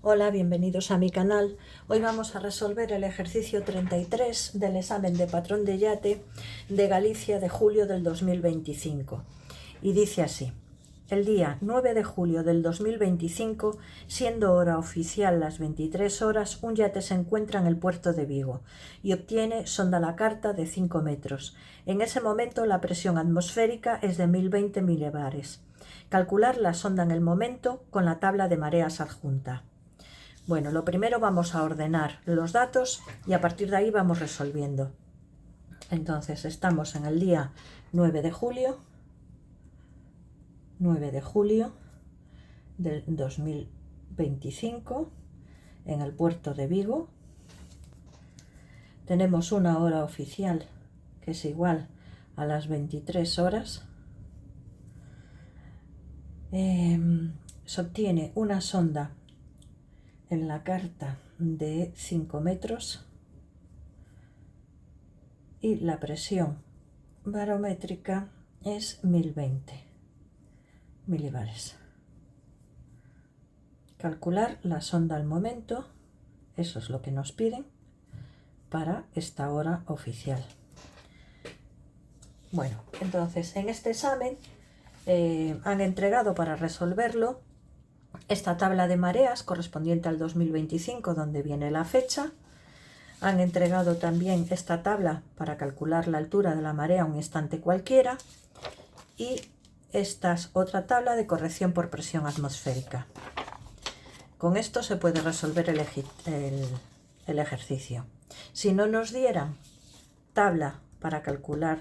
Hola, bienvenidos a mi canal. Hoy vamos a resolver el ejercicio 33 del examen de patrón de yate de Galicia de julio del 2025. Y dice así: el día 9 de julio del 2025, siendo hora oficial las 23 horas, un yate se encuentra en el puerto de Vigo y obtiene sonda la carta de 5 metros. En ese momento la presión atmosférica es de 1020 milibares. Calcular la sonda en el momento con la tabla de mareas adjunta. Bueno, lo primero vamos a ordenar los datos y a partir de ahí vamos resolviendo. Entonces estamos en el día 9 de julio del 2025 en el puerto de Vigo. Tenemos una hora oficial que es igual a las 23 horas. Se obtiene una sonda en la carta de 5 metros y la presión barométrica es 1020 milibares. Calcular la sonda al momento, eso es lo que nos piden para esta hora oficial. Bueno, entonces en este examen han entregado para resolverlo esta tabla de mareas correspondiente al 2025, donde viene la fecha. Han entregado también esta tabla para calcular la altura de la marea a un instante cualquiera. Y esta es otra tabla de corrección por presión atmosférica. Con esto se puede resolver el ejercicio. Si no nos dieran tabla para calcular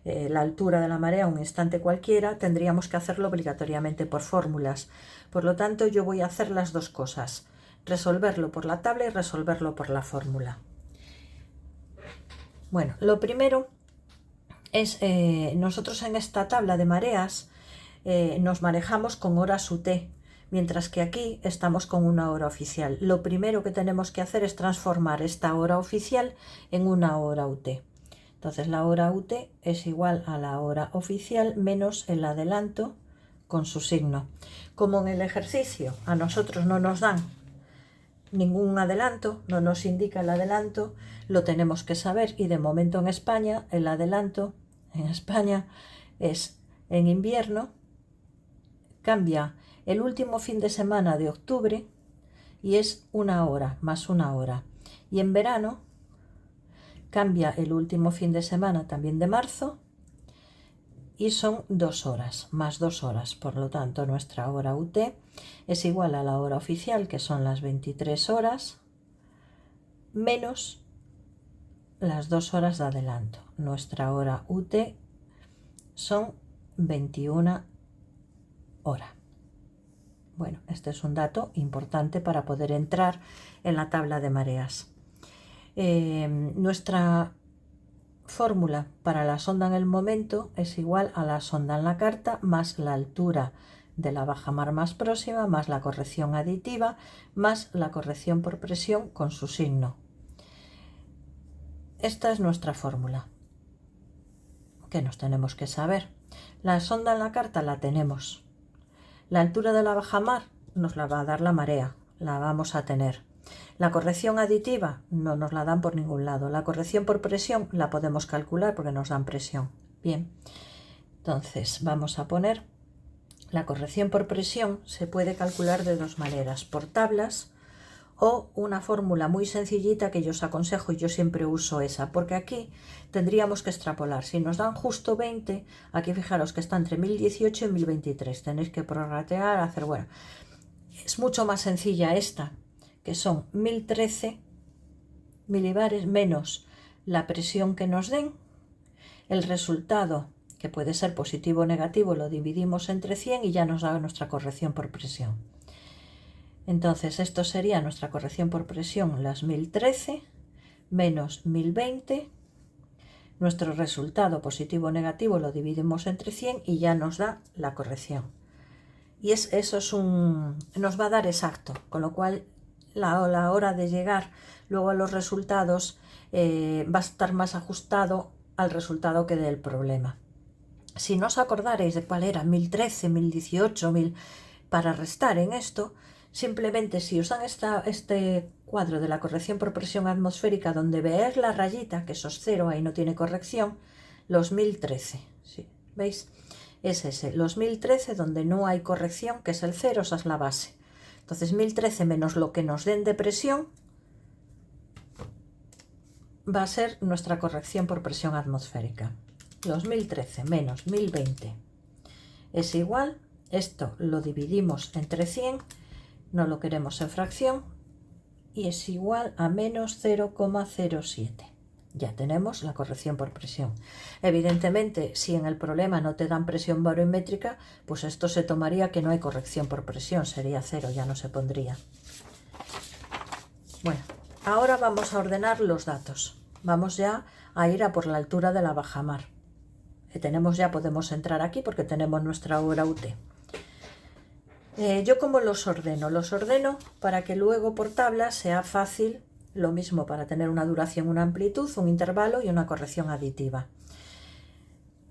la altura de la marea a un instante cualquiera, tendríamos que hacerlo obligatoriamente por fórmulas. Por lo tanto, yo voy a hacer las dos cosas: resolverlo por la tabla y resolverlo por la fórmula. Bueno, lo primero es, nosotros en esta tabla de mareas nos manejamos con horas UT, mientras que aquí estamos con una hora oficial. Lo primero que tenemos que hacer es transformar esta hora oficial en una hora UT. Entonces la hora UT es igual a la hora oficial menos el adelanto con su signo. Como en el ejercicio a nosotros no nos dan ningún adelanto, no nos indica el adelanto, lo tenemos que saber, y de momento en España el adelanto en España es en invierno, cambia el último fin de semana de octubre y es una hora más una hora, y en verano cambia el último fin de semana también de marzo y son 2 horas más 2 horas. Por lo tanto, nuestra hora UT es igual a la hora oficial, que son las 23 horas, menos las 2 horas de adelanto. Nuestra hora UT son 21 horas. Bueno, este es un dato importante para poder entrar en la tabla de mareas. Nuestra fórmula para la sonda en el momento es igual a la sonda en la carta más la altura de la bajamar más próxima más la corrección aditiva más la corrección por presión con su signo. Esta es nuestra fórmula que nos tenemos que saber. La sonda en la carta la tenemos. La altura de la bajamar nos la va a dar la marea, la vamos a tener. La corrección aditiva no nos la dan por ningún lado. La corrección por presión la podemos calcular porque nos dan presión. Bien, entonces vamos a poner la corrección por presión. Se puede calcular de dos maneras: por tablas o una fórmula muy sencillita que yo os aconsejo, y yo siempre uso esa, porque aquí tendríamos que extrapolar. Si nos dan justo 20, aquí fijaros que está entre 1018 y 1023. Tenéis que prorratear, hacer, bueno, es mucho más sencilla esta, que son 1013 milibares menos la presión que nos den. El resultado, que puede ser positivo o negativo, lo dividimos entre 100 y ya nos da nuestra corrección por presión. Entonces esto sería nuestra corrección por presión, las 1013 menos 1020. Nuestro resultado positivo o negativo lo dividimos entre 100 y ya nos da la corrección. Y eso nos va a dar exacto, con lo cual la hora de llegar luego a los resultados va a estar más ajustado al resultado que del problema. Si no os acordaréis de cuál era 1013, 1018, para restar en esto, Simplemente si usan este cuadro de la corrección por presión atmosférica, donde veis la rayita, que eso es 0, ahí no tiene corrección, los 1013, ¿sí? ¿Veis? Es ese, los 1013 donde no hay corrección, que es el 0, esa es la base. Entonces 1013 menos lo que nos den de presión va a ser nuestra corrección por presión atmosférica. Los 1013 menos 1020 es igual, esto lo dividimos entre 100, no lo queremos en fracción, y es igual a menos 0,07. Ya tenemos la corrección por presión. Evidentemente, si en el problema no te dan presión barométrica, pues esto se tomaría que no hay corrección por presión, sería 0, ya no se pondría. Bueno, ahora vamos a ordenar los datos. Vamos ya a ir a por la altura de la bajamar. Podemos entrar aquí porque tenemos nuestra hora UT. ¿Yo cómo los ordeno? Los ordeno para que luego por tabla sea fácil, lo mismo para tener una duración, una amplitud, un intervalo y una corrección aditiva.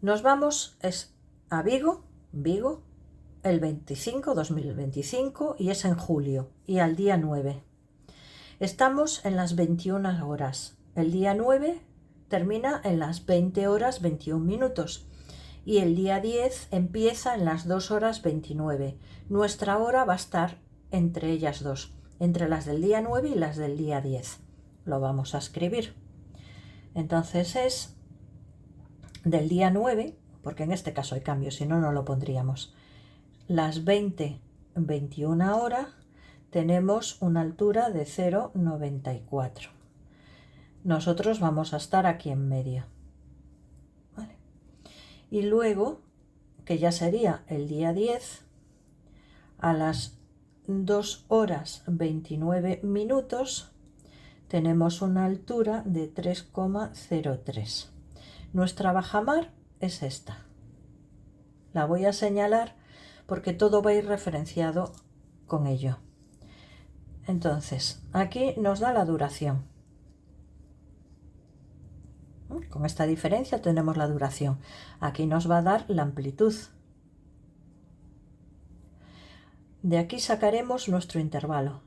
Nos vamos a Vigo, el 2025, y es en julio, y al día 9. Estamos en las 21 horas. El día 9 termina en las 20 horas 21 minutos. Y el día 10 empieza en las 2 horas 29. Nuestra hora va a estar entre ellas dos, entre las del día 9 y las del día 10. Lo vamos a escribir. Entonces es del día 9, porque en este caso hay cambio, si no, no lo pondríamos. Las 21 horas tenemos una altura de 0,94. Nosotros vamos a estar aquí en medio. Y luego, que ya sería el día 10, a las 2 horas 29 minutos, tenemos una altura de 3,03. Nuestra bajamar es esta. La voy a señalar porque todo va a ir referenciado con ello. Entonces, aquí nos da la duración. Con esta diferencia tenemos la duración. Aquí nos va a dar la amplitud. De aquí sacaremos nuestro intervalo.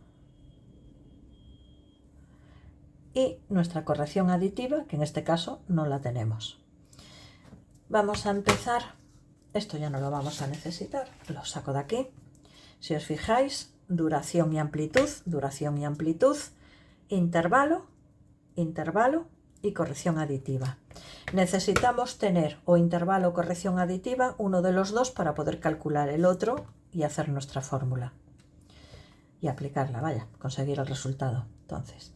Y nuestra corrección aditiva, que en este caso no la tenemos. Vamos a empezar. Esto ya no lo vamos a necesitar. Lo saco de aquí. Si os fijáis, duración y amplitud, intervalo, intervalo y corrección aditiva. Necesitamos tener o intervalo o corrección aditiva, uno de los dos, para poder calcular el otro y hacer nuestra fórmula y aplicarla, conseguir el resultado. Entonces,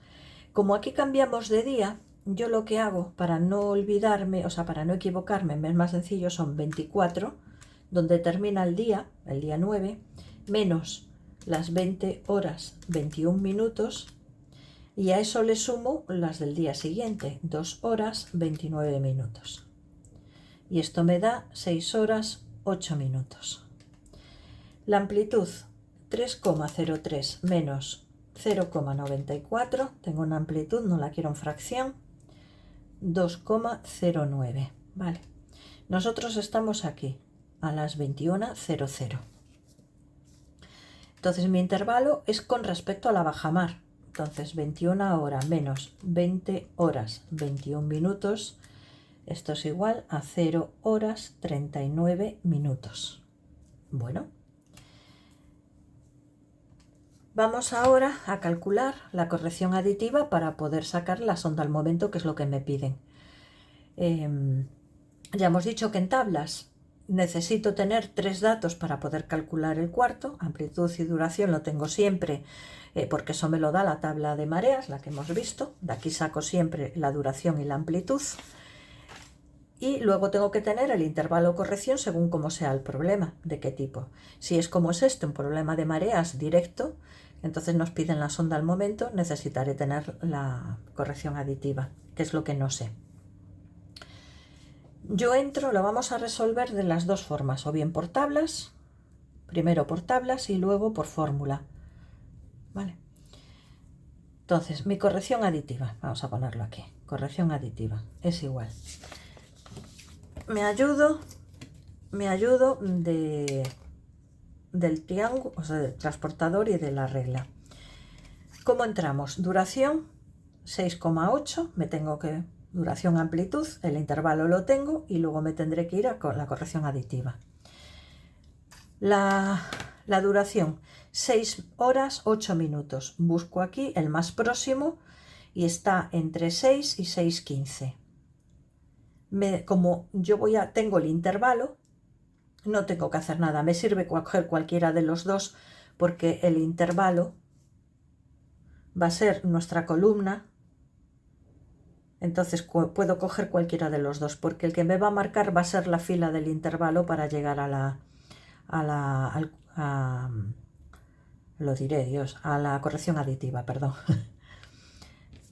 como aquí cambiamos de día, yo lo que hago para no olvidarme, para no equivocarme, es más sencillo, son 24, donde termina el día 9, menos las 20 horas 21 minutos, y a eso le sumo las del día siguiente, 2 horas 29 minutos. Y esto me da 6 horas 8 minutos. La amplitud 3,03 menos 0,94, tengo una amplitud, no la quiero en fracción, 2,09. Vale. Nosotros estamos aquí a las 21:00. Entonces mi intervalo es con respecto a la bajamar. Entonces 21 horas menos 20 horas 21 minutos, esto es igual a 0 horas 39 minutos. Bueno, vamos ahora a calcular la corrección aditiva para poder sacar la sonda al momento, que es lo que me piden. Ya hemos dicho que en tablas necesito tener 3 datos para poder calcular el cuarto. Amplitud y duración lo tengo siempre, porque eso me lo da la tabla de mareas, la que hemos visto. De aquí saco siempre la duración y la amplitud. Y luego tengo que tener el intervalo o corrección según cómo sea el problema, de qué tipo. Si es como es este, un problema de mareas directo, entonces nos piden la sonda al momento, necesitaré tener la corrección aditiva, que es lo que no sé. Yo entro, lo vamos a resolver de las dos formas, o bien por tablas, primero por tablas y luego por fórmula. ¿Vale? Entonces, mi corrección aditiva, vamos a ponerlo aquí, corrección aditiva, es igual. Me ayudo de del triángulo, o sea, del transportador y de la regla. ¿Cómo entramos? Duración 6,8, me tengo que... Duración, amplitud, el intervalo lo tengo y luego me tendré que ir a la corrección aditiva. La duración, 6 horas 8 minutos. Busco aquí el más próximo y está entre 6 y 6,15. Como yo tengo el intervalo, no tengo que hacer nada. Me sirve coger cualquiera de los dos porque el intervalo va a ser nuestra columna. Entonces puedo coger cualquiera de los dos porque el que me va a marcar va a ser la fila del intervalo para llegar a la corrección aditiva, perdón.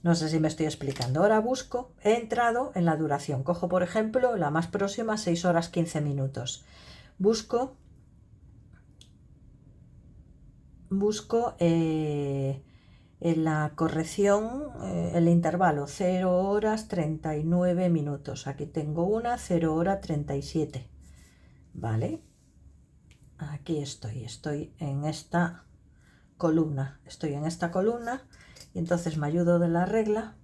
No sé si me estoy explicando. Ahora busco, he entrado en la duración. Cojo, por ejemplo, la más próxima, 6 horas 15 minutos. Busco en la corrección, el intervalo 0 horas 39 minutos. Aquí tengo una, 0 hora 37. ¿Vale? Aquí estoy en esta columna. Estoy en esta columna y entonces me ayudo de la regla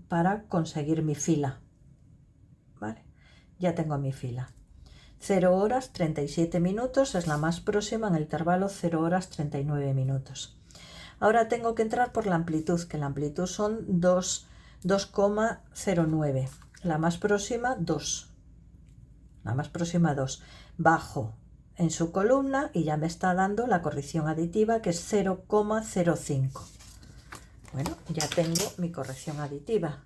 para conseguir mi fila. ¿Vale? Ya tengo mi fila. 0 horas 37 minutos es la más próxima en el intervalo 0 horas 39 minutos. Ahora tengo que entrar por la amplitud, que la amplitud son 2,09. La más próxima 2. La más próxima 2. Bajo en su columna y ya me está dando la corrección aditiva, que es 0,05. Bueno, ya tengo mi corrección aditiva,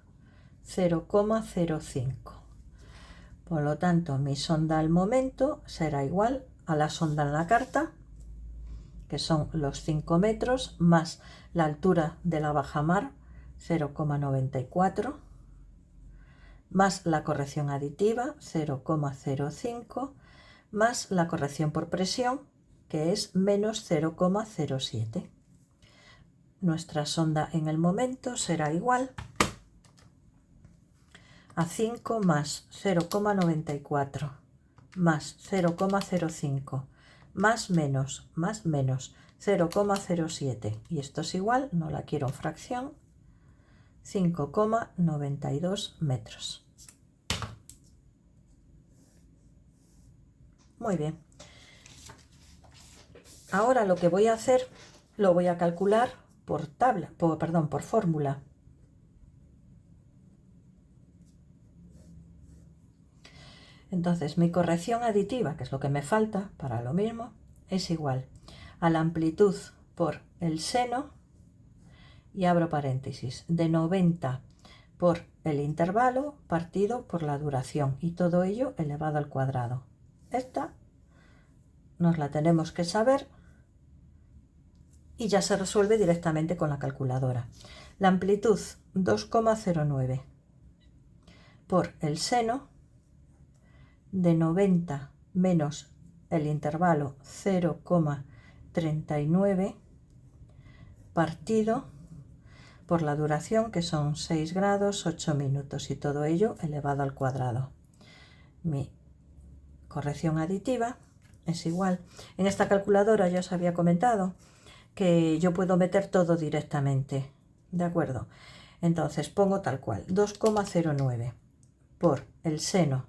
0,05. Por lo tanto, mi sonda al momento será igual a la sonda en la carta, que son los 5 metros, más la altura de la bajamar, 0,94, más la corrección aditiva, 0,05, más la corrección por presión, que es menos 0,07. Nuestra sonda en el momento será igual a 5 más 0,94 más 0,05 más menos 0,07, y esto es igual, no la quiero en fracción, 5,92 metros. Muy bien. Ahora lo que voy a hacer, lo voy a calcular por fórmula. Entonces mi corrección aditiva, que es lo que me falta para lo mismo, es igual a la amplitud por el seno, y abro paréntesis, de 90 por el intervalo partido por la duración, y todo ello elevado al cuadrado. Esta nos la tenemos que saber y ya se resuelve directamente con la calculadora. La amplitud 2,09 por el seno de 90 menos el intervalo 0,39 partido por la duración, que son 6 grados 8 minutos, y todo ello elevado al cuadrado. Mi corrección aditiva es igual. En esta calculadora ya os había comentado que yo puedo meter todo directamente, ¿de acuerdo? Entonces pongo tal cual, 2,09 por el seno.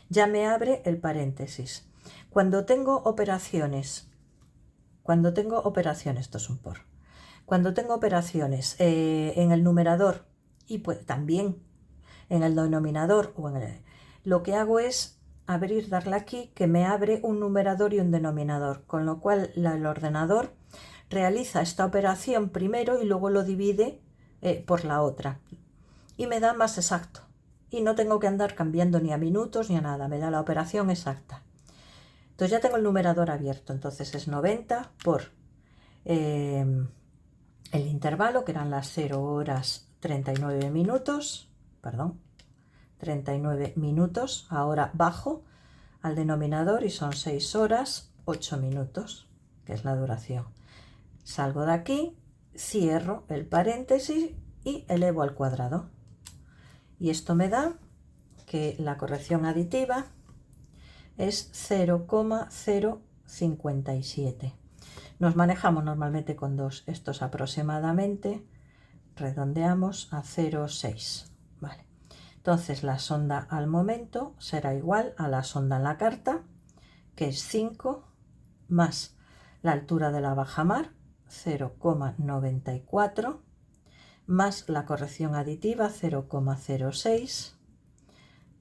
Ya me abre el paréntesis. Cuando tengo operaciones, esto es un por. Cuando tengo operaciones en el numerador y pues también en el denominador, lo que hago es darle aquí, que me abre un numerador y un denominador, con lo cual el ordenador realiza esta operación primero y luego lo divide por la otra y me da más exacto. Y no tengo que andar cambiando ni a minutos ni a nada, me da la operación exacta. Entonces ya tengo el numerador abierto, entonces es 90 por el intervalo, que eran las 0 horas 39 minutos, 39 minutos, ahora bajo al denominador y son 6 horas 8 minutos, que es la duración. Salgo de aquí, cierro el paréntesis y elevo al cuadrado. Y esto me da que la corrección aditiva es 0,005. 0,57. Nos manejamos normalmente con 2, estos aproximadamente, redondeamos a 0,6. Vale. Entonces la sonda al momento será igual a la sonda en la carta, que es 5, más la altura de la bajamar, 0,94, más la corrección aditiva, 0,06,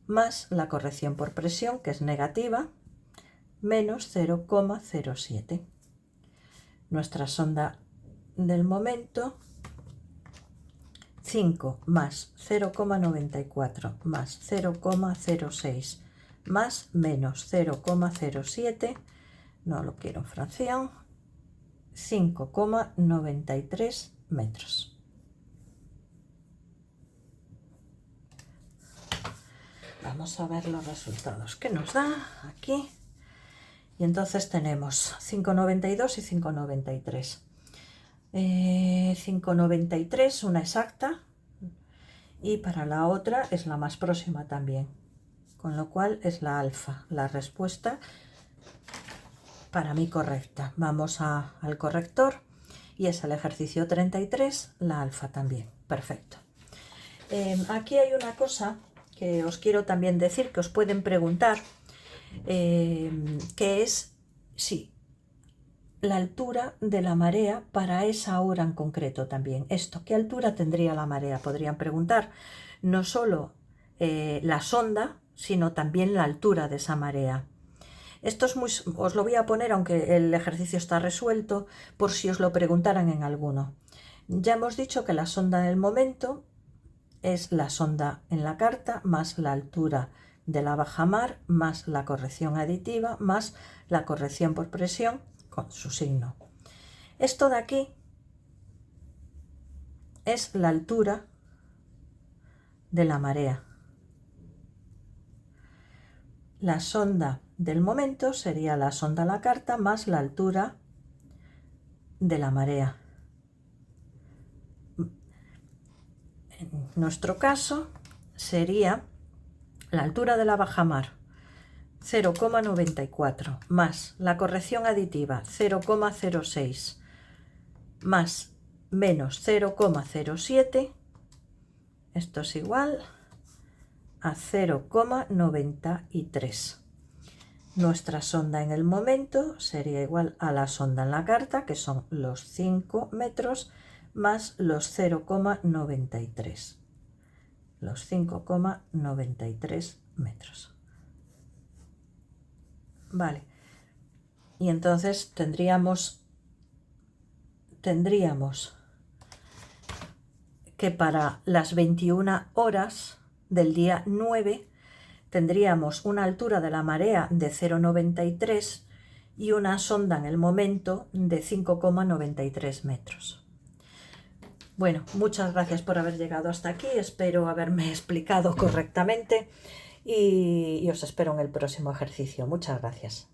más la corrección por presión, que es negativa, menos 0,07. Nuestra sonda del momento, 5 más 0,94 más 0,06 más menos 0,07, no lo quiero en fracción, 5,93 metros. Vamos a ver los resultados que nos da aquí. Y entonces tenemos 5,92 y 5,93. 5,93 una exacta y para la otra es la más próxima también, con lo cual es la alfa, la respuesta para mí correcta. Vamos al corrector y es el ejercicio 33, la alfa también. Perfecto. Aquí hay una cosa que os quiero también decir, que os pueden preguntar, que es si la altura de la marea para esa hora en concreto también. Esto, ¿qué altura tendría la marea? Podrían preguntar. No solo la sonda, sino también la altura de esa marea. Esto es os lo voy a poner, aunque el ejercicio está resuelto, por si os lo preguntaran en alguno. Ya hemos dicho que la sonda en el momento es la sonda en la carta más la altura de la bajamar más la corrección aditiva más la corrección por presión con su signo. Esto de aquí es la altura de la marea. La sonda del momento sería la sonda a la carta más la altura de la marea. En nuestro caso sería la altura de la bajamar 0,94 más la corrección aditiva 0,06 más menos 0,07, esto es igual a 0,93. Nuestra sonda en el momento sería igual a la sonda en la carta, que son los 5 metros más los 0,93. Los 5,93 metros. Vale. Y entonces tendríamos que para las 21 horas del día 9 tendríamos una altura de la marea de 0,93 y una sonda en el momento de 5,93 metros. Bueno, muchas gracias por haber llegado hasta aquí, espero haberme explicado correctamente y os espero en el próximo ejercicio. Muchas gracias.